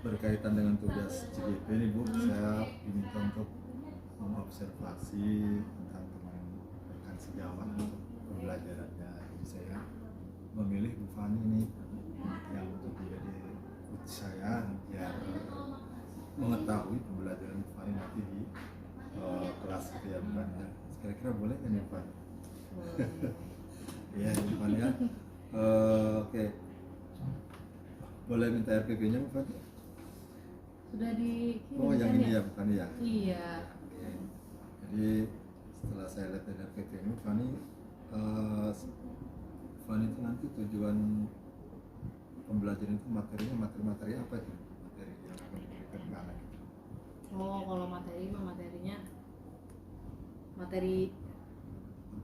berkaitan dengan tugas CGP ini Bu, saya diminta untuk mengobservasi tentang teman rekan sejawat untuk pembelajarannya. Jadi saya memilih Bu Fani ini yang untuk menjadi coach saya biar mengetahui pembelajaran Bu Fani nanti di kelas gitu ya Bu Fani ya. Kira-kira boleh kan ya Bu Fani? Iya Bu Fani ya. Oke. Boleh minta RPP-nya Bu Fani? Sudah dikirim. Oh yang ini ya Bu Fani ya? Iya. Oke. Jadi setelah saya lihat dari RPP ini Fani itu nanti tujuan pembelajaran itu materinya materi apa itu? Materi yang akan diberikan ke anak itu. Oh, kalau materinya materi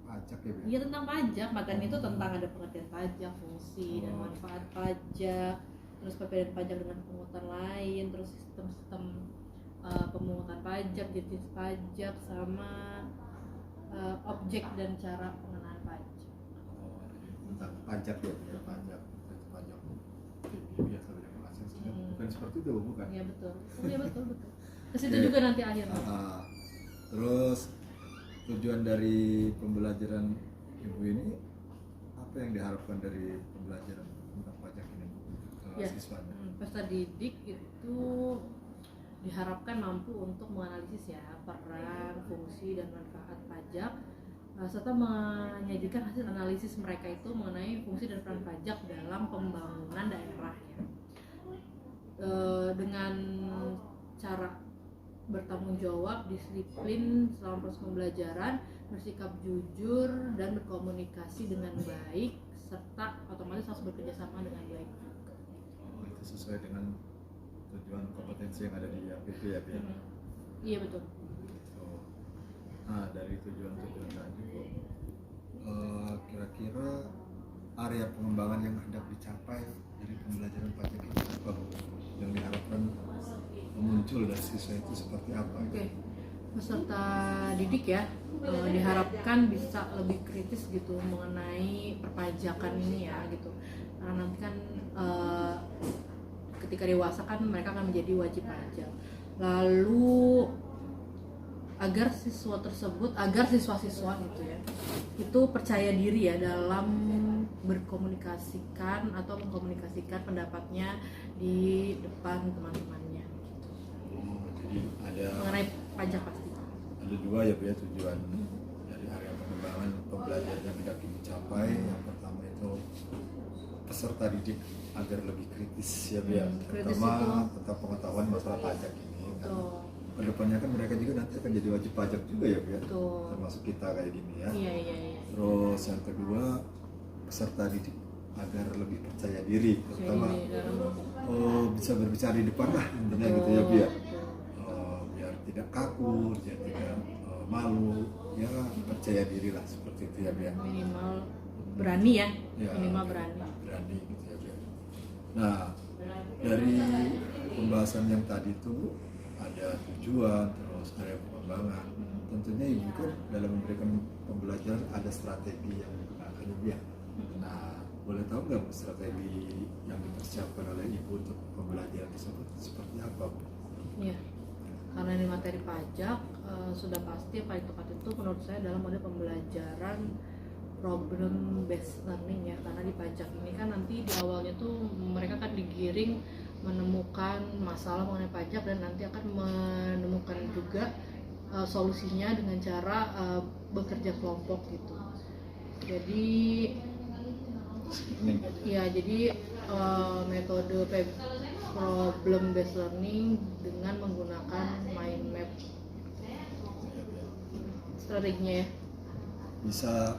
Pajak ya Bu? iya tentang pajak. Materi itu tentang ada pengertian pajak, fungsi dan manfaat pajak, terus perbedaan pajak dengan pungutan lain, terus sistem-sistem pemungutan pajak, jenis pajak, sama objek dan cara pengenaan pajak. Oh, tentang pajak ya, pajak biasa banyak bahasa bukan seperti itu bukan? Iya betul. Iya betul. Ke situ juga nanti akhirnya. Terus tujuan dari pembelajaran Ibu ini apa yang diharapkan dari pembelajaran tentang pajak ini ke siswanya? Peserta didik itu diharapkan mampu untuk menganalisis ya peran, fungsi dan manfaat pajak serta menyajikan hasil analisis mereka itu mengenai fungsi dan peran pajak dalam pembangunan daerah ya. Dengan cara bertanggung jawab, disiplin selama proses pembelajaran, bersikap jujur dan berkomunikasi dengan baik serta otomatis harus bekerja sama dengan baik. Oh, itu sesuai dengan tujuan kompetensi yang ada di RPP ya, Bia? Iya betul. Oh. Nah dari tujuan-tujuan tadi Bu, kira-kira area pengembangan yang hendak dicapai dari pembelajaran pajak itu apa Bu? Yang diharapkan muncul dari siswa itu seperti apa? Oke. Peserta didik ya diharapkan bisa lebih kritis gitu mengenai perpajakan ini ya gitu. Karena nanti kan ketika dewasa kan mereka akan menjadi wajib pajak. Lalu agar siswa-siswa gitu ya itu percaya diri ya dalam berkomunikasikan atau mengkomunikasikan pendapatnya di depan teman-temannya. Oh, jadi ada mengenai pajak pasti. Ada dua ya Bu ya tujuan dari area pengembangan pembelajaran yang hendak dicapai. Yang pertama itu peserta didik agar lebih kritis ya Bu ya, terutama tentang pengetahuan masalah pajak ini kan. Kedepannya kan mereka juga nanti akan jadi wajib pajak juga ya Bu ya, termasuk kita kayak gini ya. Iya. Terus yang kedua peserta didik agar lebih percaya diri, terutama bisa berbicara di depan lah intinya gitu ya Bu ya. Biar tidak kaku, biar tidak malu, ya percaya diri lah seperti itu ya Bu ya. Minimal berani ya, minimal berani gitu ya Bu ya. Nah dari pembahasan yang tadi itu ada tujuan, terus area pengembangan. Tentunya Ibu kan dalam memberikan pembelajaran ada strategi yang digunakan Ibu ya. Nah, boleh tahu nggak Bu strategi yang dipersiapkan oleh Ibu untuk pembelajaran tersebut seperti apa Bu? Iya, karena ini materi pajak sudah pasti yang paling tepat itu menurut saya dalam mode pembelajaran problem based learning ya. Karena di pajak ini kan nanti di awalnya tuh mereka akan digiring menemukan masalah mengenai pajak dan nanti akan menemukan juga solusinya dengan cara bekerja kelompok gitu. Jadi metode problem based learning dengan menggunakan mind map strateginya ya. Bisa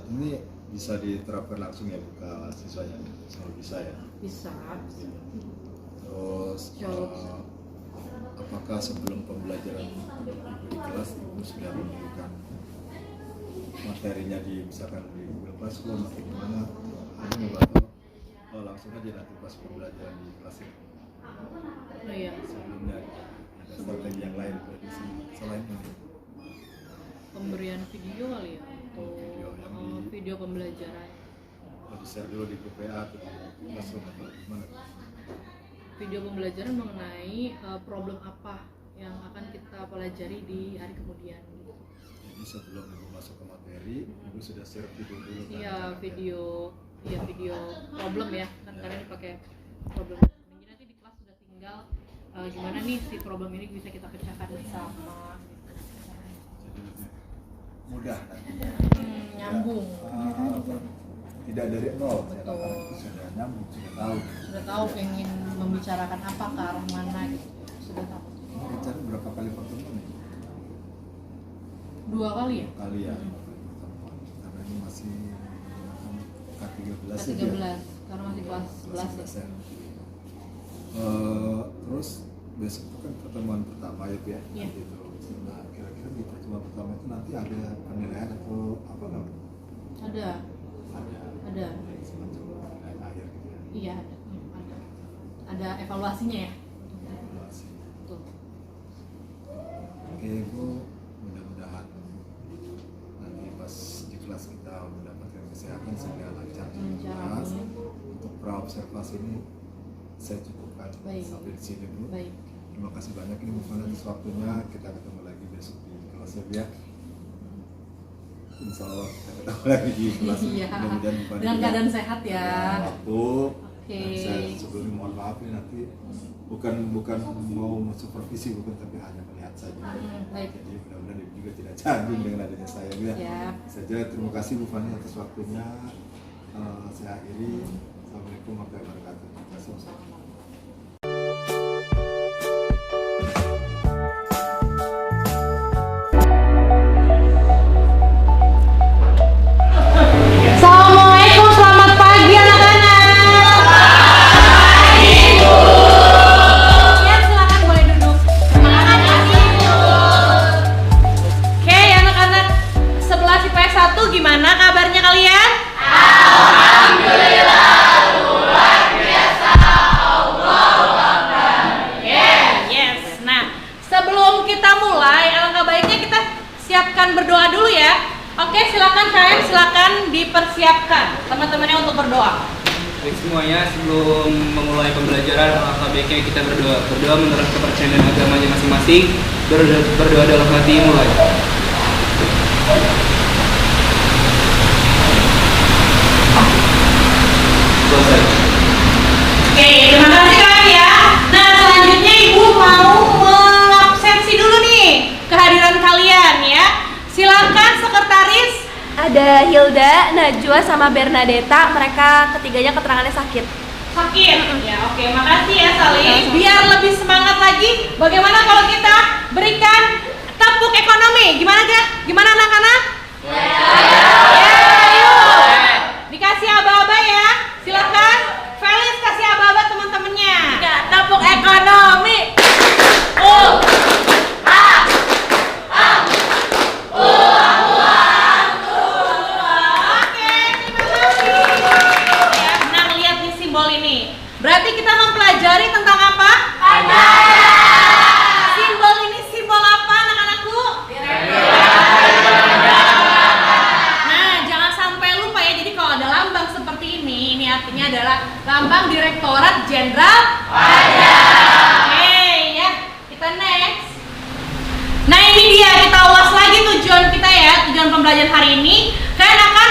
ini bisa diterapkan langsung ya ke siswanya, kalau bisa ya. Bisa. Terus apakah sebelum pembelajaran Ibu di kelas Ibu sudah memberikan materinya misalkan di Google Classroom atau gimana? Ini atau langsung aja nanti pas pembelajaran di kelas itu? Oh iya. Sebelumnya ada strategi yang lain selain ini? Pemberian video kali ya, atau video pembelajaran. Di share dulu di grup WA atau di Classroom atau gimana? video pembelajaran mengenai problem apa yang akan kita pelajari di hari kemudian gitu. Jadi sebelum Ibu masuk ke materi, Ibu sudah share video dulu kan? Iya, video problem ya, kan karena ini pakai problem. Jadi nanti di kelas sudah tinggal gimana nih si problem ini bisa kita pecahkan bersama. Jadi lebih mudah nantinya. Nyambung. Tidak dari nol, Betul. anak-anak itu sudah nyambung, sudah tahu. Sudah tahu pengen membicarakan apa ke arah mana gitu. Sudah tahu. Ini rencana berapa kali pertemuan nih? 2 kali ya? Kali ya, pertemuan. Karena ini masih K13 Kelas ya, 13 karena masih kelas 11 ya. Terus besok itu kan pertemuan pertama ya, Bu ya? Iya. Gitu. Nah, kira-kira di pertemuan pertama itu nanti ada penilaian atau apa nggak? Ada. Semacam penilaian akhir gitu ya. Iya, ada. Ada evaluasinya ya. Evaluasi. Betul. Oke, Bu, mudah-mudahan nanti pas di kelas kita mendapatkan kesehatan sehingga lancar di kelas. Untuk pra-observasi ini saya cukupkan. Baik. Sampai di sini, Bu. Baik. Terima kasih banyak ini Bu Fana atas waktunya. Kita ketemu lagi besok di kelasnya, Bu ya. Insya Allah kita ketemu lagi di kelas. Iya. Mudah-mudahan Bu Fana Dengan juga keadaan sehat ya. ada waktu. Oke. Dan saya sebelumnya mohon maaf ini nanti bukan mau supervisi, bukan, tapi hanya melihat saja. Baik. Jadi mudah-mudahan Ibu juga tidak canggung dengan adanya saya, Bu ya. Siap. Saja terima kasih Bu Fani atas waktunya. Saya akhiri. Assalamualaikum warahmatullahi wabarakatuh. Terima kasih. Assalamualaikum, selamat pagi anak-anak. Ya, silakan boleh duduk. Oke, anak-anak 11 IPS 1 gimana kabarnya kalian? Yes. Nah, sebelum kita mulai, alangkah baiknya kita siapkan berdoa dulu ya. Oke, silakan Karen, silakan dipersiapkan teman-temannya untuk berdoa. Baik semuanya, sebelum memulai pembelajaran, alangkah baiknya kita berdoa. Berdoa menurut kepercayaan dan agamanya masing-masing. Berdoa dalam hati, mulai. Selesai. Oke, terima kasih kalian ya. Nah, selanjutnya Ibu mau mengabsensi dulu nih kehadiran kalian ya. Silakan sekretaris. Ada Hilda, Najwa, sama Bernadetta. Mereka ketiganya keterangannya sakit. Sakit ya. Oke, makasih ya Salim. Biar lebih semangat lagi, bagaimana kalau kita berikan tepuk ekonomi? Gimana anak-anak? Ya, yuk. Dikasih aba-aba ya. Silakan. Felis kasih aba-aba teman-temannya. Ya, tepuk ekonomi. Oke, terima kasih. Ya, nah lihat nih simbol ini. Berarti kita mempelajari tentang apa? Simbol ini simbol apa anak-anakku? Nah, jangan sampai lupa ya. Jadi kalau ada lambang seperti ini artinya adalah lambang Direktorat Jenderal Pajak. Oke, ya. Kita next. Nah, ini dia, kita ulas lagi tujuan kita ya, tujuan pembelajaran hari ini. Kalian akan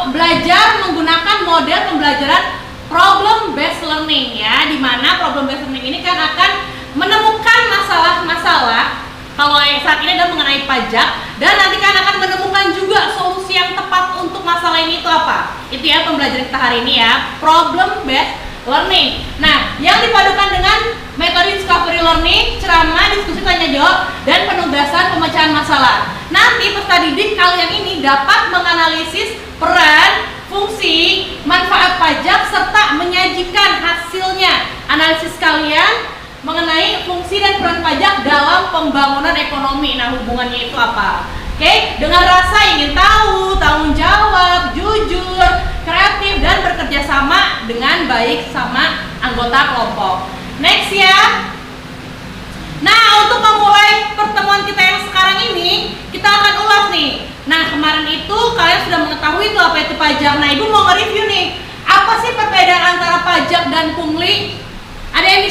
belajar menggunakan model pembelajaran problem based learning ya, di mana problem based learning ini kan akan menemukan masalah-masalah. Kalau yang saat ini adalah mengenai pajak, dan nanti kalian akan menemukan juga solusi yang tepat untuk masalah ini itu apa. Itu ya pembelajaran kita hari ini ya, problem based learning. Nah, yang dipadukan dengan metode discovery learning, ceramah, diskusi tanya jawab, dan penugasan pemecahan masalah. Nanti peserta didik kalian ini dapat menganalisis peran, fungsi, manfaat pajak, serta menyajikan hasilnya analisis kalian mengenai fungsi dan peran pajak dalam pembangunan ekonomi. Nah, hubungannya itu apa? Oke, dengan rasa ingin tahu, tanggung jawab, jujur, kreatif, dan bekerja sama dengan baik sama anggota kelompok. Next ya. Nah, untuk memulai pertemuan kita yang sekarang ini, kita akan ulas nih. Nah, kemarin itu kalian sudah mengetahui itu apa itu pajak. Nah, Ibu mau nge-review nih. Apa sih perbedaan antara pajak dan pungli? Ada yang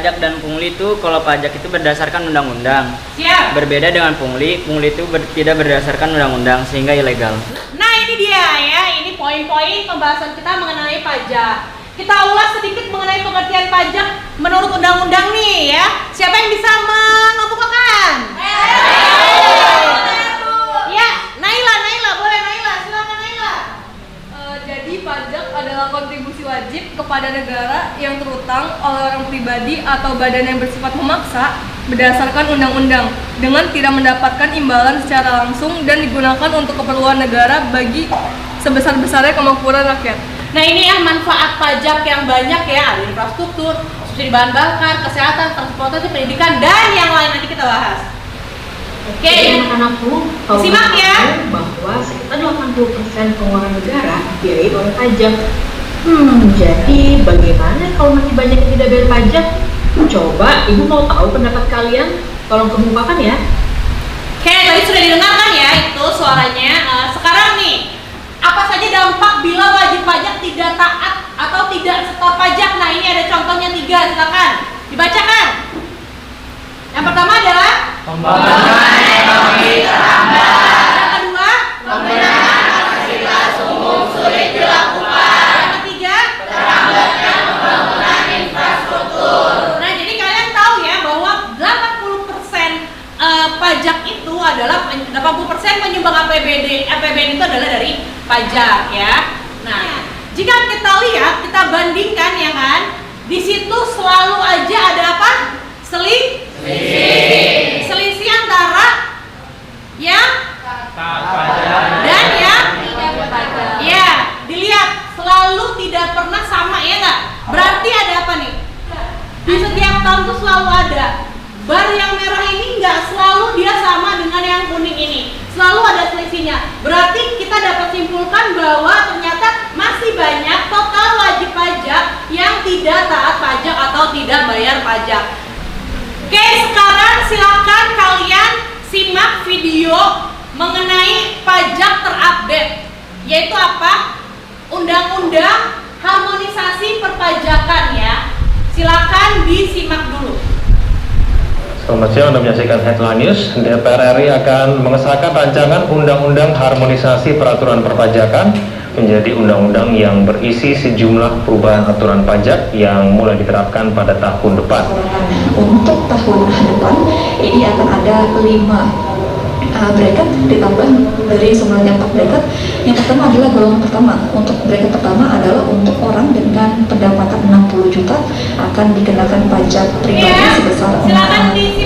pajak dan pungli itu, kalau pajak itu berdasarkan undang-undang. Siap. Berbeda dengan pungli itu tidak berdasarkan undang-undang sehingga ilegal. Nah ini dia ya, ini poin-poin pembahasan kita mengenai pajak. Kita ulas sedikit mengenai pengertian pajak menurut undang-undang nih ya. Siapa yang bisa mengemukakan? Ya, Naila, boleh Naila, silakan Naila. Jadi pajak adalah kontribusi wajib kepada negara yang terutang oleh orang pribadi atau badan yang bersifat memaksa berdasarkan undang-undang dengan tidak mendapatkan imbalan secara langsung dan digunakan untuk keperluan negara bagi sebesar-besarnya kemampuan rakyat. Nah ini ya manfaat pajak yang banyak ya, ada infrastruktur, subsidi bahan bakar, kesehatan, transportasi, pendidikan, dan yang lain nanti kita bahas. Oke, anak-anakku, simak ya. Bahwa sekitar 80% keuangan negara dibiayai oleh pajak. Jadi bagaimana kalau masih banyak yang tidak bayar pajak? Coba ibu mau tahu pendapat kalian? Tolong kemukakan ya. Oke, tadi sudah didengarkan ya itu suaranya. Sekarang nih, apa saja dampak bila wajib pajak tidak taat atau tidak setor pajak? Nah ini ada contohnya 3, silakan dibacakan. Yang pertama adalah Pembangunan ekonomi terhambat. yang kedua, Pembenahan fasilitas umum sulit dilakukan. yang ketiga, Terhambatnya pembangunan infrastruktur. nah jadi kalian tahu ya bahwa 80% pajak itu adalah 80% menyumbang APBN itu adalah dari pajak ya. Nah, jika kita lihat, kita bandingkan ya kan, di situ selalu aja ada apa? Selisih antara yang dan yang ya, dilihat selalu tidak pernah sama ya nggak? Berarti ada apa nih? Di setiap tahun tuh selalu ada. Bar yang merah ini nggak selalu dia sama dengan yang kuning ini, selalu ada selisihnya. Berarti kita dapat simpulkan bahwa ternyata masih banyak total wajib pajak yang tidak taat pajak atau tidak bayar pajak. Oke, sekarang silakan kalian simak video mengenai pajak terupdate, yaitu apa? Undang-undang harmonisasi perpajakan ya. Silakan disimak dulu. Selamat siang, Anda menyaksikan Headline News. DPR RI akan mengesahkan rancangan Undang-Undang Harmonisasi Peraturan Perpajakan menjadi undang-undang yang berisi sejumlah perubahan aturan pajak yang mulai diterapkan pada tahun depan. Untuk tahun depan ini akan ada 5 bracket ditambah dari semuanya 4 bracket. Yang pertama adalah golongan pertama. Untuk bracket pertama adalah untuk orang dengan pendapatan 60 juta akan dikenakan pajak pribadi sebesar 5%.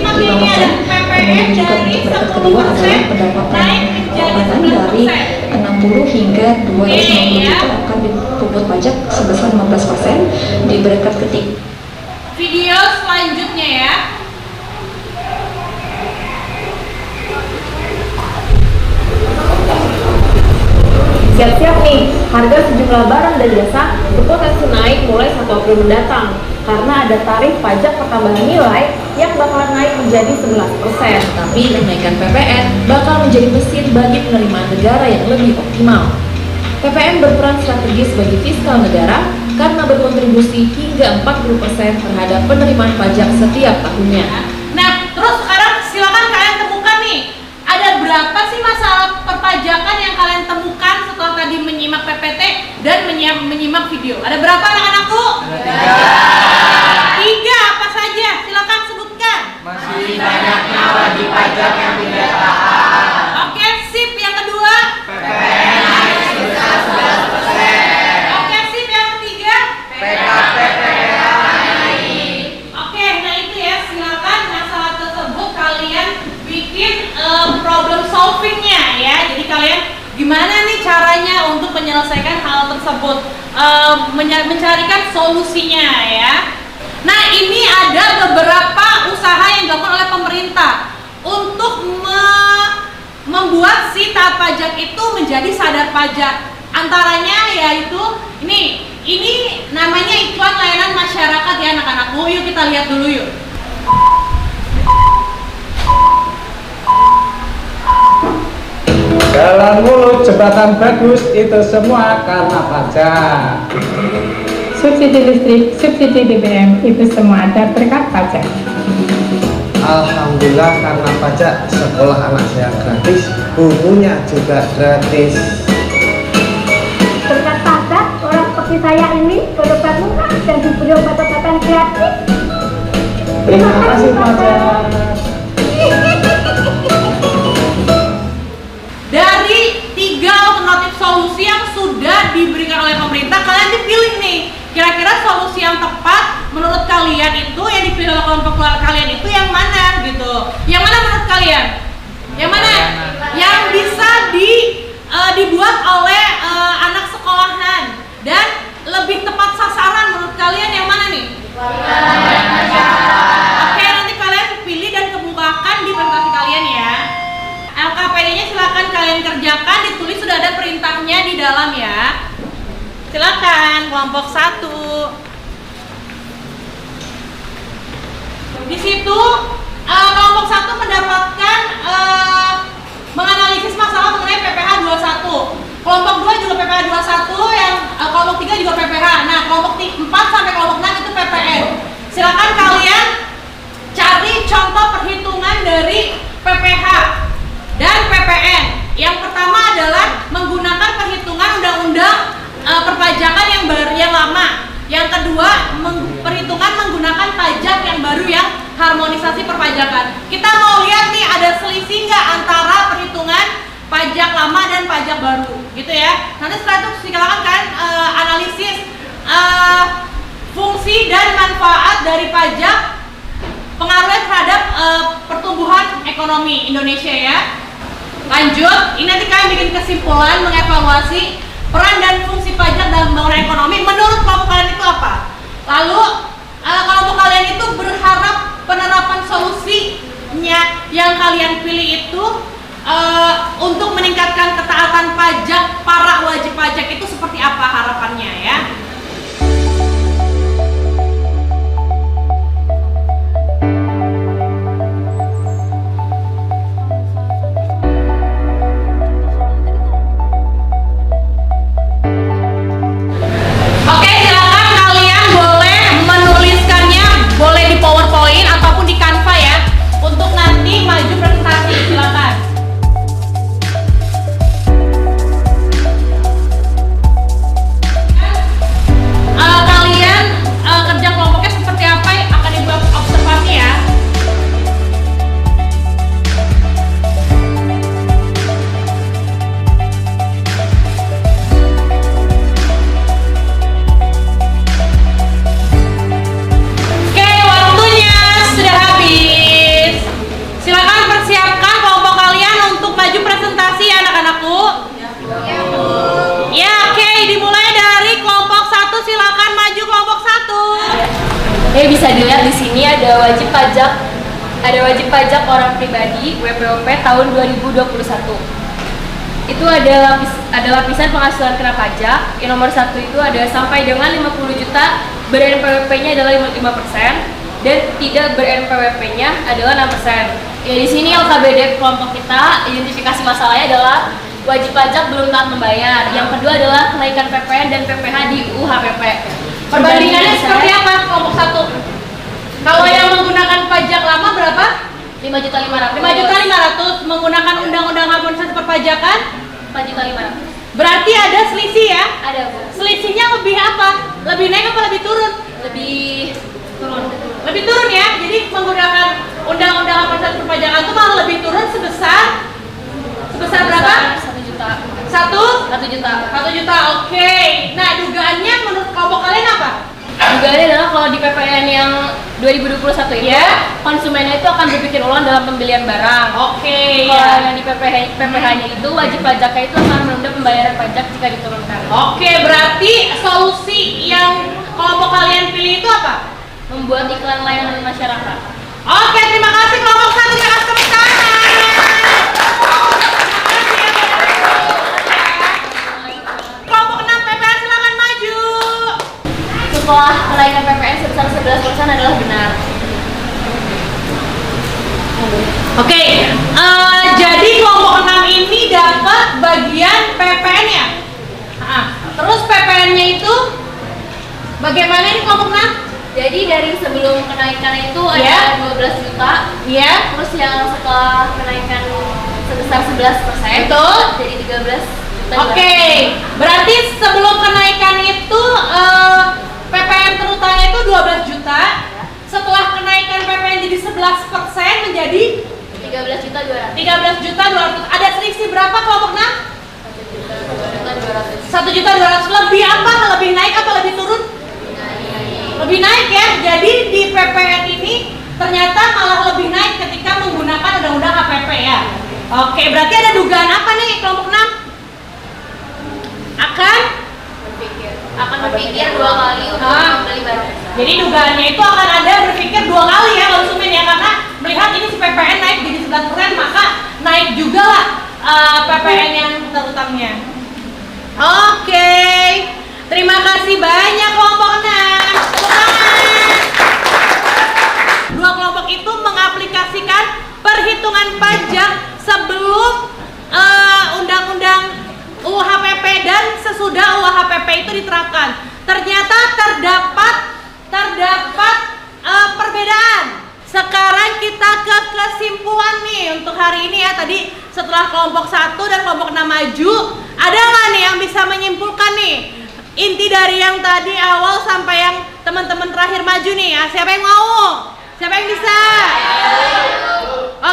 Kemudian juga untuk bracket kedua adalah pendapatan dari 60 hingga 250 juta akan dipungut pajak sebesar 15%. Di bracket ketiga. Video selanjutnya ya. Siap-siap nih, harga sejumlah barang dan jasa berpotensi naik mulai 1 April mendatang karena ada tarif pajak pertambahan nilai yang bakalan naik menjadi 11%. Tapi kenaikan PPN bakal menjadi mesin bagi penerimaan negara yang lebih optimal. PPN berperan strategis bagi fiskal negara karena berkontribusi hingga 40% terhadap penerimaan pajak setiap tahunnya. Nah, terus sekarang silakan kalian temukan nih, ada berapa sih masalah perpajakan yang kalian temukan setelah tadi menyimak PPT dan menyimak video? Ada berapa anak-anakku? Ada 3, apa saja? Silakan sebutkan. Masih banyaknya wajib pajak yang tidak taat. Oke, sip. Yang kedua? PPN naik sebesar 11%. Oke, sip. Yang ketiga? PKP PPH naik. Oke, nah itu ya, silakan masalah tersebut kalian bikin problem solvingnya ya. Jadi kalian gimana nih caranya untuk menyelesaikan hal tersebut, mencarikan solusinya ya. Nah ini ada beberapa usaha yang dilakukan oleh pemerintah untuk membuat si taat pajak itu menjadi sadar pajak. Antaranya yaitu ini namanya iklan layanan masyarakat ya anak-anakku. Yuk kita lihat dulu yuk. Jalan mulus, jembatan bagus, itu semua karena pajak. subsidi listrik, subsidi BBM, itu semua ada berkat pajak. Alhamdulillah karena pajak sekolah anak saya gratis, bukunya juga gratis. Berkat pajak, orang seperti saya ini berobat murah dan diberi obat-obatan gratis. Terima kasih pajak. Dari 3 alternatif solusi yang sudah diberikan oleh pemerintah, kalian dipilih nih. Kira-kira solusi yang tepat menurut kalian itu, yang dipilih oleh kelompok kalian itu yang mana gitu? Yang mana menurut kalian? Yang mana? Yang bisa dibuat oleh anak sekolahan dan lebih tepat sasaran menurut kalian yang mana nih? Oke, nanti kalian pilih dan kemukakan di presentasi kalian ya. LKPD-nya silakan kalian kerjakan, ditulis sudah ada perintahnya di dalam ya. Silakan kelompok 1. Di situ kelompok 1 mendapatkan menganalisis masalah mengenai PPh 21. Kelompok 2 juga PPh 21, yang kelompok 3 juga PPh. Nah, kelompok 4 sampai kelompok 6 itu PPN. Silakan kalian cari contoh perhitungan dari PPh dan PPN. Yang pertama adalah menggunakan perhitungan undang-undang perpajakan yang lama. Yang kedua, perhitungan menggunakan pajak yang baru yang harmonisasi perpajakan. Kita mau lihat nih ada selisih nggak antara perhitungan pajak lama dan pajak baru, gitu ya. Nanti setelah itu silakan kan analisis fungsi dan manfaat dari pajak, pengaruhnya terhadap pertumbuhan ekonomi Indonesia ya. Lanjut, ini nanti kalian bikin kesimpulan mengevaluasi peran dan fungsi pajak dalam pembangunan ekonomi. Menurut kelompok kalian itu apa? Lalu kelompok kalian itu berharap penerapan solusinya yang kalian pilih itu untuk meningkatkan ketaatan pajak para wajib pajak itu seperti apa harapannya ya? PowerPoint ataupun di Canva ya, untuk nanti maju presentasi. Silakan. Kalian kerja kelompoknya seperti apa akan dibuat observasi ya. Bisa dilihat di sini ada wajib pajak orang pribadi WPOP tahun 2021. Itu ada lapisan penghasilan kena pajak. Yang nomor 1 itu ada sampai dengan 50 juta, ber-NPWP-nya adalah 55% dan tidak ber-NPWP-nya adalah 6%. Ya di sini LKBD kelompok kita identifikasi masalahnya adalah wajib pajak belum taat membayar. Yang kedua adalah kenaikan PPN dan PPh di UU HPP. Perbandingannya seperti apa kelompok 1? Kalau yang menggunakan pajak lama berapa? 5.500.000. 5.500.000 menggunakan undang-undang harmonisasi perpajakan 4.500.000. Berarti ada selisih ya? Ada, Bu. Selisihnya lebih apa? Lebih naik apa lebih turun? Lebih turun. Lebih turun ya. Jadi menggunakan undang-undang harmonisasi perpajakan itu malah lebih turun sebesar berapa? 1 juta. 1 juta. Oke. Nah, dugaannya menurut kelompok kalian apa? Dugaannya adalah kalau di PPN yang 2021 ini konsumennya itu akan berpikir ulang dalam pembelian barang. Oke. Kalau yang di PPh-nya itu wajib pajaknya itu akan menunda pembayaran pajak jika diturunkan. Oke, berarti solusi yang kelompok kalian pilih itu apa? Membuat iklan layanan masyarakat. Oke, terima kasih kelompok 1. Terima kasih tepuk tangan. Kelompok 6 PPN silakan maju. Setelah kenaikan PPN sebesar 11% adalah benar. Oke, jadi kelompok 6 ini dapat bagian PPN ya. Terus PPN-nya itu bagaimana? 11%. Betul. Jadi 13 juta. Oke, berarti sebelum kenaikan itu PPN terutangnya itu 12 juta. Setelah kenaikan PPN jadi 11% menjadi 13 juta 200. 13 juta 200. Ada selisih berapa kelompok 6? 1 juta 200. Lebih apa? Lebih naik apa lebih turun? Lebih naik ya. Jadi di PPN ini ternyata malah lebih naik ketika menggunakan undang-undang HPP ya. Oke, berarti ada dugaan apa nih kelompok 6? Akan berpikir 2 kali untuk membeli barang. Jadi dugaannya itu akan ada berpikir 2 kali ya konsumen ya, karena melihat ini si PPN naik jadi 11%, maka naik juga lah PPN yang terutangnya. Oke, terima kasih banyak kelompok 6. Dua kelompok itu mengaplikasikan perhitungan pajak sebelum undang-undang UU HPP dan sesudah UU HPP itu diterapkan. Ternyata terdapat perbedaan. Sekarang kita ke kesimpulan nih untuk hari ini ya. Tadi setelah kelompok 1 dan kelompok 6 maju, ada nggak nih yang bisa menyimpulkan nih inti dari yang tadi awal sampai yang teman-teman terakhir maju nih ya? Siapa yang mau? Siapa yang bisa?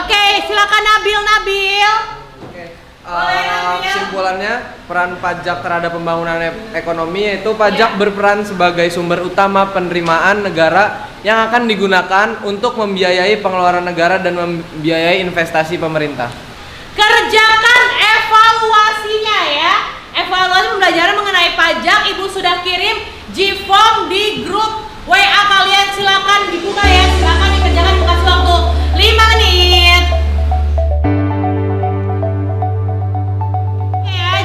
Oke, silakan Nabil. Kesimpulannya, peran pajak terhadap pembangunan ekonomi yaitu pajak berperan sebagai sumber utama penerimaan negara yang akan digunakan untuk membiayai pengeluaran negara dan membiayai investasi pemerintah. Kerjakan evaluasinya ya. Evaluasi pembelajaran mengenai pajak, Ibu sudah kirim G-form di grup WA kalian, silakan dibuka ya, silakan dikerjakan, kasih waktu 5 menit.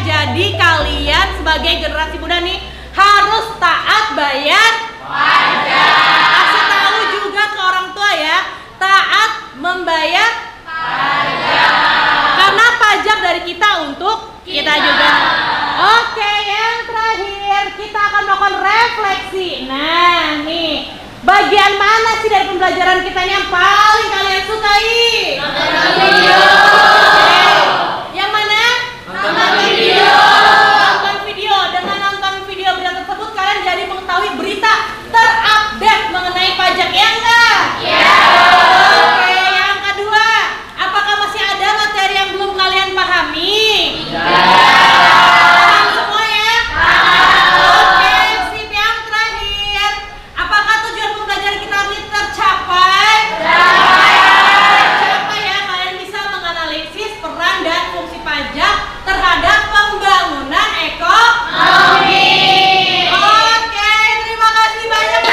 Jadi kalian sebagai generasi muda nih harus taat bayar pajak. Kasih tahu juga ke orang tua ya, taat membayar pajak. Karena pajak dari kita untuk kita juga. Oke, yang terakhir kita akan melakukan refleksi. Nah, nih bagian mana sih dari pembelajaran kita yang paling kalian sukai? Nonton video. Yang mana? Nonton video. Nonton video. Dengan nonton video berita tersebut kalian jadi mengetahui berita terupdate mengenai pajak, ya enggak? Iya. Oke, yang kedua, apakah masih ada materi yang belum kalian pahami? Iya. Paham semua ya? Oke, sip. Yang terakhir, apakah tujuan pembelajaran kita ini tercapai? Tercapai ya, kalian bisa menganalisis peran dan fungsi pajak terhadap pembangunan ekonomi. Oke, terima kasih banyak.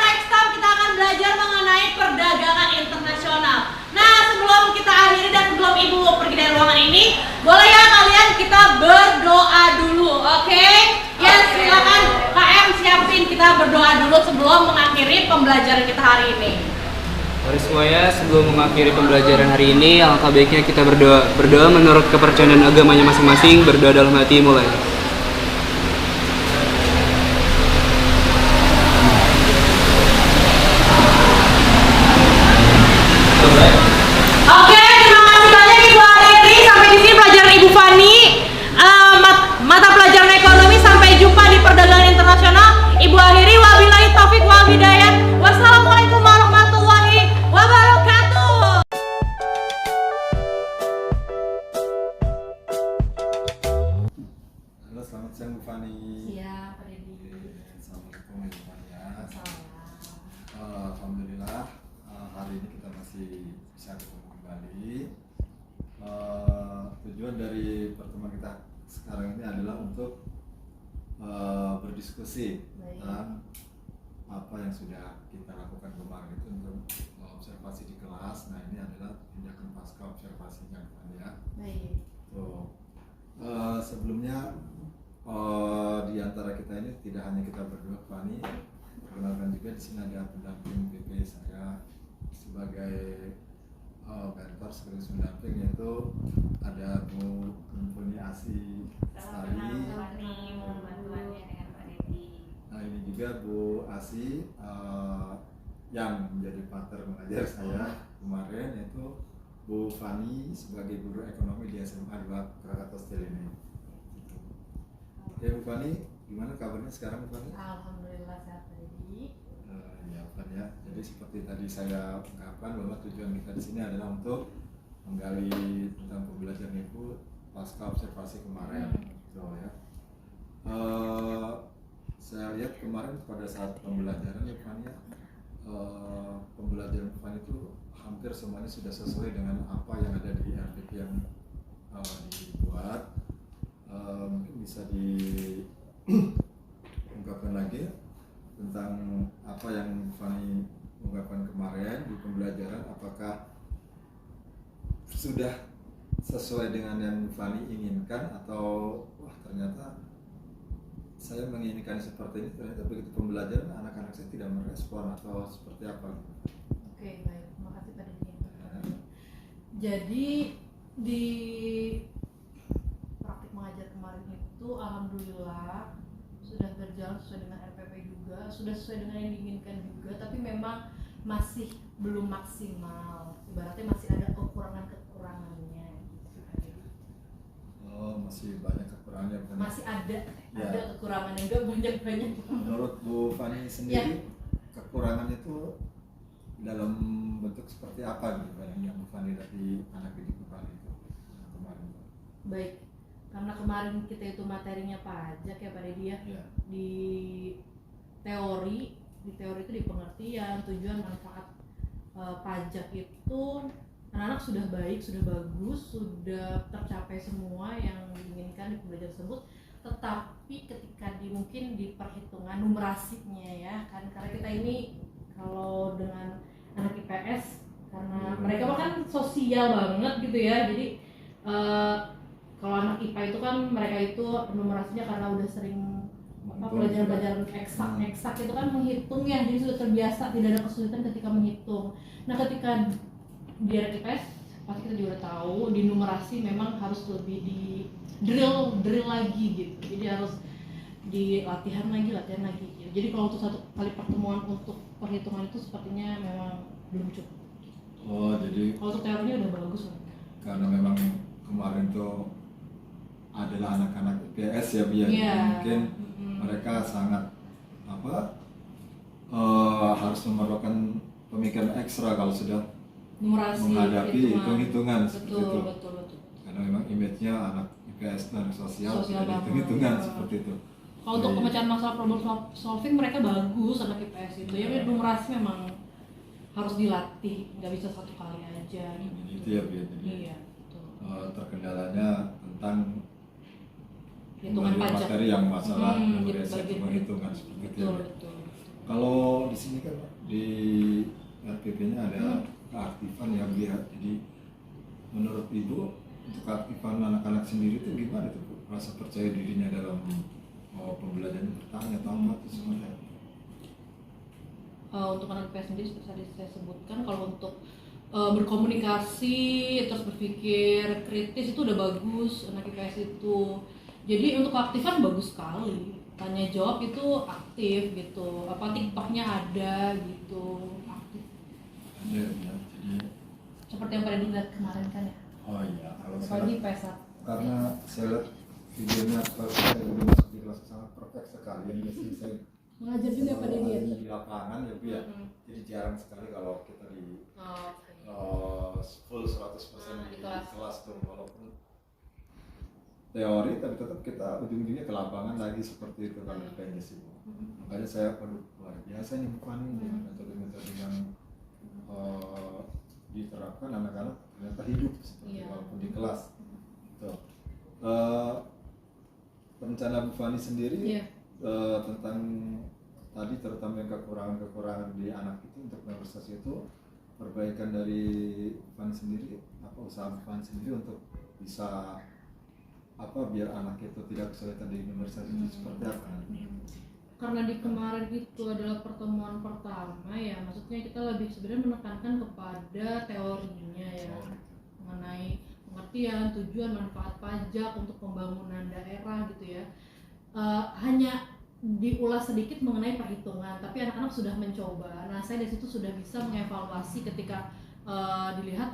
Next time kita akan belajar mengenai perdagangan internasional. Nah, sebelum kita akhiri dan sebelum Ibu pergi dari ruangan ini, boleh ya kalian kita berdoa dulu, oke? Ya, silakan KM siapin, kita berdoa dulu sebelum mengakhiri pembelajaran kita hari ini. Mari semuanya, sebelum mengakhiri pembelajaran hari ini, alangkah baiknya kita berdoa. Berdoa menurut kepercayaan dan agamanya masing-masing, berdoa dalam hati, mulai. Oke, terima kasih banyak Ibu Ariri. Sampai di sini pelajaran Ibu Fani, mata pelajaran ekonomi. Sampai jumpa di perdagangan internasional. Ibu akhiri, wabillahi taufik wal hidayah. Wassalamualaikum warahmatullahi wabarakatuh. Halo, selamat siang Bu Fani. Siap, Pak Deddy. Assalamualaikum Bu Fani ya. Alhamdulillah, hari ini kita masih bisa ketemu kembali. Tujuan dari pertemuan kita sekarang ini adalah untuk berdiskusi tentang apa yang sudah kita lakukan kemarin itu untuk observasi di kelas. Nah, ini adalah tindakan pasca observasinya Bu Fani ya. Baik. Sebelumnya di antara kita ini tidak hanya kita berdua, Fani, perkenalkan juga di sini ada pendamping BP saya sebagai mentor sekaligus pendamping, yaitu ada Bu Mumpuni Asi Lestari. Nah, ini juga Bu Asi yang menjadi partner mengajar saya kemarin, yaitu Bu Fani sebagai guru ekonomi di SMA 2 Krakatau Steel ini. Ya Bu Fani, gimana kabarnya sekarang Bu Fani? Alhamdulillah sehat tadi. Ya Pak ya. Jadi seperti tadi saya ungkapkan bahwa tujuan kita di sini adalah untuk menggali tentang pembelajaran Ibu pasca observasi kemarin. So ya. Saya lihat kemarin pada saat pembelajaran ya Pak ya, pembelajaran Pak itu hampir semuanya sudah sesuai dengan apa yang ada di RPP yang dibuat. Mungkin bisa diungkapkan lagi tentang apa yang Fani ungkapkan kemarin di pembelajaran, apakah sudah sesuai dengan yang Fani inginkan atau wah ternyata saya menginginkan seperti ini, ternyata begitu pembelajaran anak-anak saya tidak merespon atau seperti apa? Oke, baik, terima kasih Pak Didi. Jadi di praktik mengajar kemarin itu alhamdulillah sudah berjalan sesuai dengan RPP juga, sudah sesuai dengan yang diinginkan juga, tapi memang masih belum maksimal. Ibaratnya masih ada kekurangannya. Oh, masih banyak kekurangannya. Masih ada Ya. kekurangannya, enggak banyak-banyak. Menurut Bu Fani sendiri, kekurangan itu dalam bentuk seperti apa gitu yang Bu Fani dari anak didik Bu Fani itu kemarin? Baik, karena kemarin kita itu materinya pajak ya Pak Dedi ya. Di teori itu di pengertian, tujuan, manfaat pajak itu anak-anak sudah baik, sudah bagus, sudah tercapai semua yang diinginkan di pembelajaran tersebut. Tetapi ketika mungkin di perhitungan numerasinya ya kan, karena kita ini kalau dengan anak IPS karena mereka kan sosial banget gitu ya, jadi kalau anak IPA itu kan mereka itu numerasinya karena udah sering pelajaran eksak itu kan menghitung ya, jadi sudah terbiasa, tidak ada kesulitan ketika menghitung. Nah ketika di anak IPS pasti kita juga tahu di numerasi memang harus lebih di drill lagi gitu, jadi harus di latihan lagi gitu. Jadi kalau untuk satu kali pertemuan untuk perhitungan itu sepertinya memang belum cukup. Oh, jadi kalau untuk teorinya udah bagus loh. Karena memang kemarin tuh adalah anak-anak IPS ya biar mungkin mereka sangat harus memerlukan pemikiran ekstra kalau sudah numerasi, menghadapi hitung-hitungan seperti itu. Betul. Karena memang image-nya anak IPS dan sosial hitung-hitungan seperti itu. Kalau untuk pemecahan masalah problem solving mereka bagus anak IPS itu. Ya numerasi memang harus dilatih, nggak bisa satu kali aja. Itu ya biar jadi terkendalanya tentang hitungan pajak, materi yang masalah hitungan seperti itu. Betul. Kalau di sini kan di RPP-nya ada keaktifan yang lihat. Jadi menurut Ibu untuk keaktifan anak-anak sendiri itu gimana tuh Bu? Rasa percaya dirinya dalam pembelajaran bertanya atau apa itu sebenarnya? Untuk anak IPS sendiri seperti tadi saya sebutkan, kalau untuk berkomunikasi terus berpikir kritis itu udah bagus anak IPS itu. Jadi untuk keaktifan bagus sekali, tanya jawab itu aktif gitu, TikToknya ada gitu, aktif. Ya, jadi seperti yang pada dilihat kemarin kan ya. Oh iya, kalau apalagi IPS. Karena saya lihat videonya kalau saya udah masuk di kelas sangat perfect sekali. Yang biasanya saya mengajar juga pada dia di lapangan ya Bu ya. Jadi jarang sekali kalau kita di full 100% di kelas tuh, walaupun teori tapi tetap kita ujung-ujungnya ke lapangan lagi seperti itu kan kayaknya sih Bu. Makanya saya luar biasa nih Bu Fani metode-metode yang diterapkan anak-anak ternyata hidup seperti walaupun di kelas. Tuh. Rencana Bu Fani sendiri tentang tadi terutama yang kekurangan di anak itu untuk universitas itu, perbaikan dari Bu Fani sendiri, apa usaha Bu Fani sendiri untuk bisa biar anak itu tidak kesulitan di universitas itu seperti apa nanti? Karena di kemarin itu adalah pertemuan pertama ya, maksudnya kita lebih sebenarnya menekankan kepada teorinya ya, mengenai pengertian, tujuan, manfaat pajak untuk pembangunan daerah gitu ya. Hanya diulas sedikit mengenai perhitungan, tapi anak-anak sudah mencoba. Nah, saya dari situ sudah bisa mengevaluasi ketika dilihat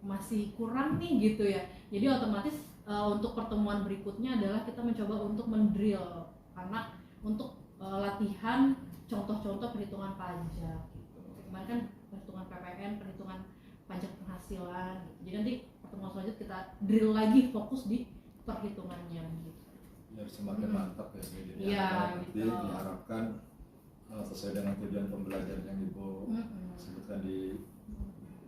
masih kurang nih gitu ya. Jadi otomatis untuk pertemuan berikutnya adalah kita mencoba untuk mendrill anak untuk latihan contoh-contoh perhitungan pajak gitu. Kemarin kan perhitungan PPN, perhitungan pajak penghasilan gitu. Jadi nanti pertemuan selanjutnya kita drill lagi fokus di perhitungannya gitu. Biar semakin mantap ya, jadi iya, nanti diharapkan sesuai dengan tujuan pembelajaran yang Ibu sebutkan di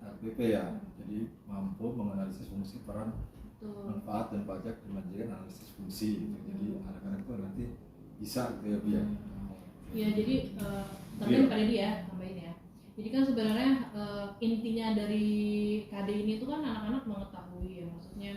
RPP ya. Jadi mampu menganalisis fungsi, peran, manfaat dan pajak dimanjakan analisis fungsi gitu. Jadi anak-anak itu nanti bisa gitu ya Bu ya. Iya, jadi tambahin Pak Dedi ya, tambahin ya. Jadi kan sebenarnya intinya dari KD ini itu kan anak-anak mengetahui ya, maksudnya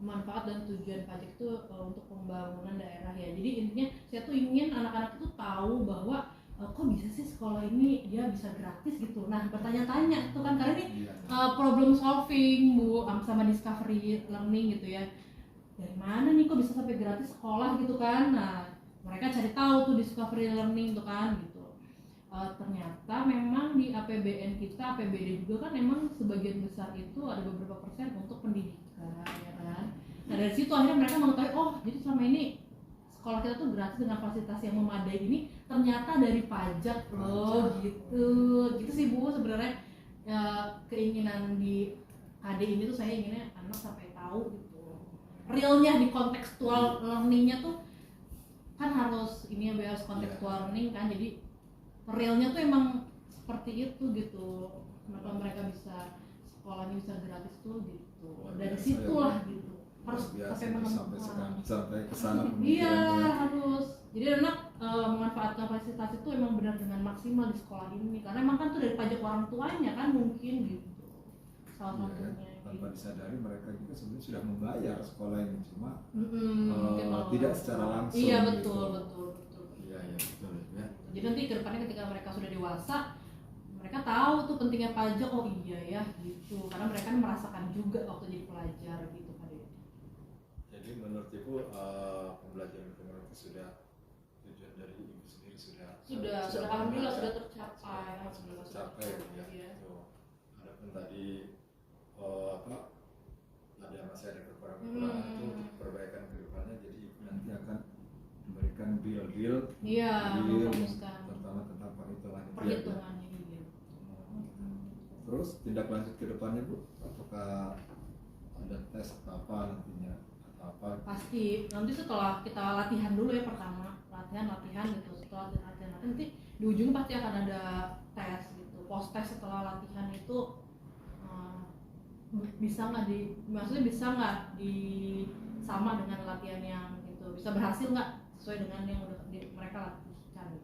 manfaat dan tujuan pajak itu untuk pembangunan daerah ya. Jadi intinya saya tuh ingin anak-anak itu tahu bahwa kok bisa sih sekolah ini dia bisa gratis gitu. Nah, bertanya-tanya tuh kan, karena ini problem solving Bu, sama discovery learning gitu ya. Dari mana nih kok bisa sampai gratis sekolah gitu kan? Nah, mereka cari tahu tuh discovery learning tuh kan gitu. Ternyata memang di APBN kita, APBD juga kan memang sebagian besar itu ada beberapa persen untuk pendidikan ya kan. Nah, dari situ akhirnya mereka mengetahui, oh jadi selama ini sekolah kita tuh gratis dengan fasilitas yang memadai ini ternyata dari pajak loh gitu. Gitu sih Bu sebenarnya keinginan di KD ini tuh, saya inginnya anak sampai tahu gitu. Realnya di kontekstual learningnya tuh kan harus ini ya, harus kontekstual learning kan, jadi realnya tuh emang seperti itu gitu. Kenapa mereka bisa sekolahnya bisa gratis tuh gitu. Dari situlah gitu. Harus sampai ke sana. Iya, harus. Jadi anak memanfaatkan fasilitas itu emang benar dengan maksimal di sekolah ini. Karena emang kan tuh dari pajak orang tuanya kan mungkin gitu. Salah satunya. Tanpa disadari mereka juga sebenarnya sudah membayar sekolah ini, cuma tidak secara langsung. Iya betul. Iya betul ya. Jadi nanti ke depannya ketika mereka sudah dewasa, mereka tahu tuh pentingnya pajak. Oh iya ya gitu, karena mereka kan merasakan juga waktu jadi pelajar gitu Pak Dedi. Jadi menurut Ibu pembelajaran kemarin itu sudah, tujuan dari Ibu sendiri sudah alhamdulillah sudah tercapai. Ya. Adapun tadi ada masih ada kekurangan itu untuk perbaikan ke depannya, jadi Ibu nanti akan memberikan drill terutama tentang perhitungannya. Terus tindak lanjut ke depannya Bu, apakah ada tes atau apa nantinya atau apa? Pasti nanti setelah kita latihan dulu ya, pertama latihan gitu. Setelah latihan nanti di ujung pasti akan ada tes gitu. Post tes setelah latihan itu bisa nggak sama dengan latihan yang gitu, bisa berhasil nggak sesuai dengan yang udah mereka latihkan.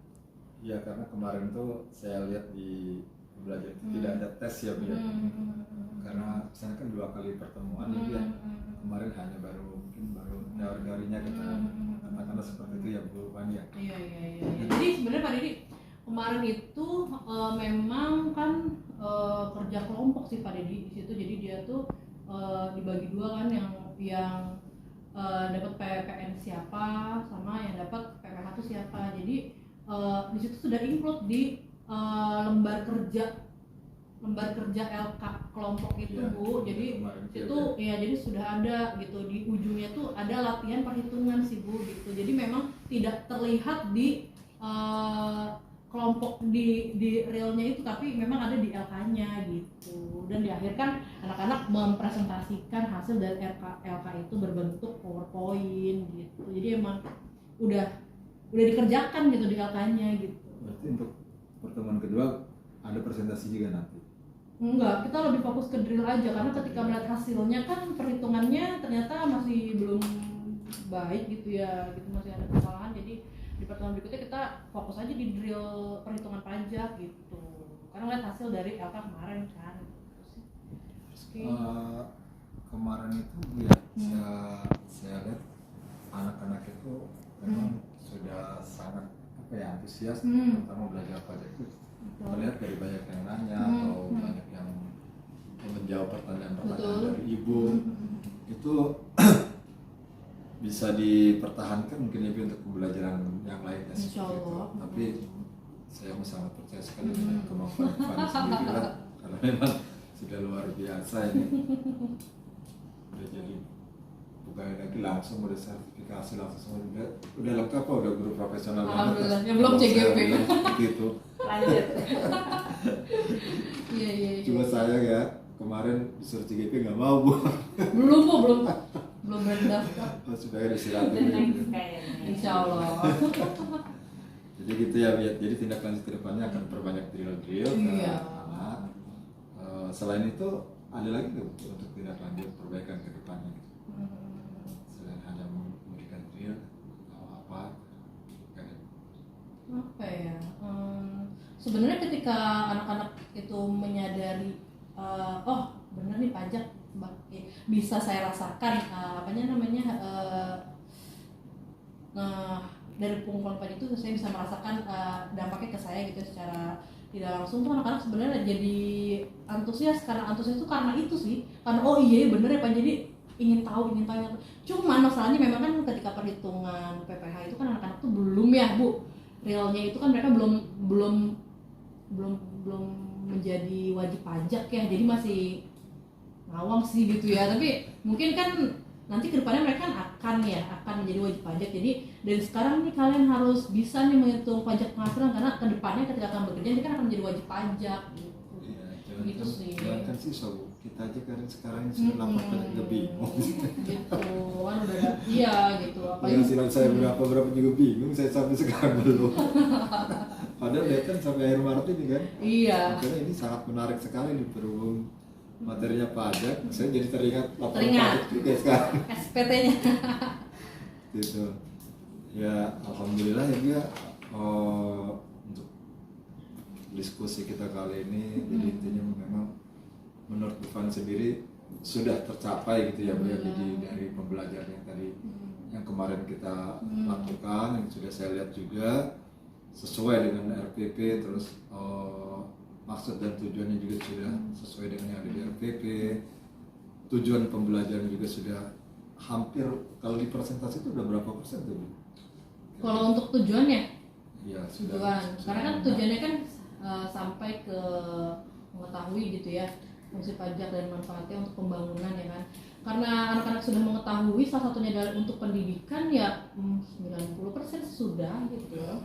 Iya, karena kemarin tuh saya lihat di belajar itu tidak ada tes ya Bu ya. Karena misalnya kan 2 kali pertemuan ya Bu ya. Kemarin hanya baru teori-teorinya kita katakanlah seperti itu ya Bu Pani ya. Iya. Jadi sebenarnya Pak Dedi kemarin itu memang kan kerja kelompok sih Pak Dedi di situ. Jadi dia tuh dibagi 2 kan, yang dapat PPN siapa sama yang dapat PPH itu siapa. Jadi di situ sudah include di lembar kerja LK kelompok itu Bu. Jadi itu ya, jadi sudah ada gitu, di ujungnya tuh ada latihan perhitungan sih Bu gitu. Jadi memang tidak terlihat di kelompok di realnya itu, tapi memang ada di LK-nya gitu. Dan di akhir kan anak-anak mempresentasikan hasil dari LK itu berbentuk PowerPoint gitu. Jadi emang udah dikerjakan gitu di LK-nya gitu. Berarti untuk pertemuan kedua ada presentasi juga nanti? Enggak, kita lebih fokus ke drill aja, karena ketika melihat hasilnya kan perhitungannya ternyata masih belum baik gitu ya, gitu masih ada kesalahan. Jadi di pertemuan berikutnya kita fokus aja di drill perhitungan pajak gitu, karena lihat hasil dari LK kemarin kan. Kemarin itu ya saya lihat anak-anak itu memang sudah sangat antusias terutama belajar pajak itu. Terlihat dari banyak yang nanya atau banyak yang menjawab pertanyaan-pertanyaan dari Ibu. Itu bisa dipertahankan mungkin lebih untuk pembelajaran yang lainnya. Insya Allah. Tapi saya sangat percaya sekali dengan kemampuan Fanny sendiri lah, karena memang sudah luar biasa ini. Udah jadi pegawai negeri langsung, udah sertifikasi langsung semua, udah lengkap kok, udah guru profesional. Alhamdulillah, yang belum CGP. Gitu. Lanjut. Iya. Cuma saya ya kemarin disuruh CGP nggak mau Bu. Belum berdaftar. Supaya disiratin. Insya Allah. Jadi gitu ya, jadi tindak lanjut ke depannya akan perbanyak drill-drill ke anak. Selain itu ada lagi nggak untuk tindak lanjut perbaikan ke depannya? Selain hanya memberikan drill atau apa ya? Sebenarnya ketika anak-anak itu menyadari, oh benar nih pajak bisa saya rasakan, dari pengumpulan pajak itu saya bisa merasakan dampaknya ke saya gitu secara tidak langsung. Tuh anak-anak sebenarnya jadi antusias, karena antusias itu karena itu sih, karena oh iya bener ya Pak, jadi ingin tahu. Cuman masalahnya memang kan ketika perhitungan PPh itu kan anak-anak tuh belum ya Bu, realnya itu kan mereka belum menjadi wajib pajak ya, jadi masih ngawang sih gitu ya. Tapi mungkin kan nanti kedepannya mereka akan menjadi wajib pajak. Jadi dari sekarang nih kalian harus bisa nih menghitung pajak penghasilan, karena kedepannya ketika akan bekerja ini kan akan menjadi wajib pajak gitu. Gitu sih. Jangan sih kita aja kan sekarang sudah lapor kan juga bingung. Gitu kan udah iya gitu. Penghasilan saya berapa juga bingung, saya sampai sekarang belum. Padahal lihat kan sampai akhir Maret ini kan. Iya. Makanya ini sangat menarik sekali nih berhubung materinya pajak. Saya jadi teringat laporan pajak juga sekarang. SPT-nya. Gitu. Ya alhamdulillah ya dia untuk diskusi kita kali ini. Jadi intinya memang menurut Bu Fanny sendiri sudah tercapai gitu ya Bu ya. Jadi dari pembelajaran yang tadi yang kemarin kita lakukan, yang sudah saya lihat juga sesuai dengan RPP, terus maksud dan tujuannya juga sudah sesuai dengan yang ada di RPP. Tujuan pembelajaran juga sudah hampir, kalau di persentase itu udah berapa persen tuh? Kalau untuk tujuannya? Iya, tujuan. Karena kan tujuannya kan sampai ke mengetahui gitu ya fungsi pajak dan manfaatnya untuk pembangunan ya kan. Karena anak-anak sudah mengetahui, salah satunya adalah untuk pendidikan ya 90% sudah gitu ya.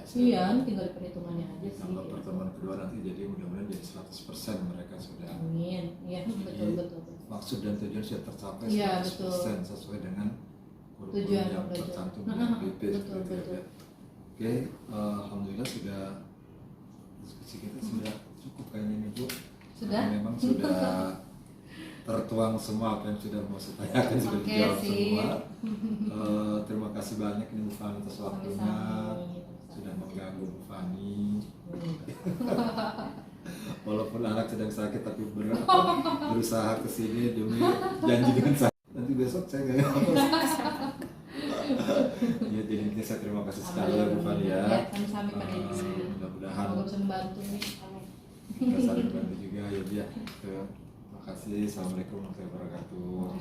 Iya, tinggal di perhitungannya aja sih. Tambah pertemuan kedua nanti jadi mudah-mudahan jadi 100% mereka sudah. Amin. Iya, betul. Maksud dan tujuan sudah tercapai 100% sesuai dengan tujuan yang tercantum di BP. Betul. Oke, alhamdulillah sudah diskusi kita sudah cukup kayaknya nih Bu. Sudah? Memang sudah tertuang semua apa yang sudah mau saya tanyakan, sudah dijawab semua. Terima kasih banyak ini Bu Fanny atas waktunya. Sudah mengganggu Bu Fanny. Walaupun anak sedang sakit tapi berusaha kesini demi janji dengan saya. Nanti besok saya nggak ya, jadi intinya saya terima kasih sekali ya Bu Fanny ya. Sami-sami Pak Deddy. Mudah-mudahan bisa membantu nih. Kita saling bantu juga ya dia. Terima kasih. Assalamualaikum warahmatullahi wabarakatuh.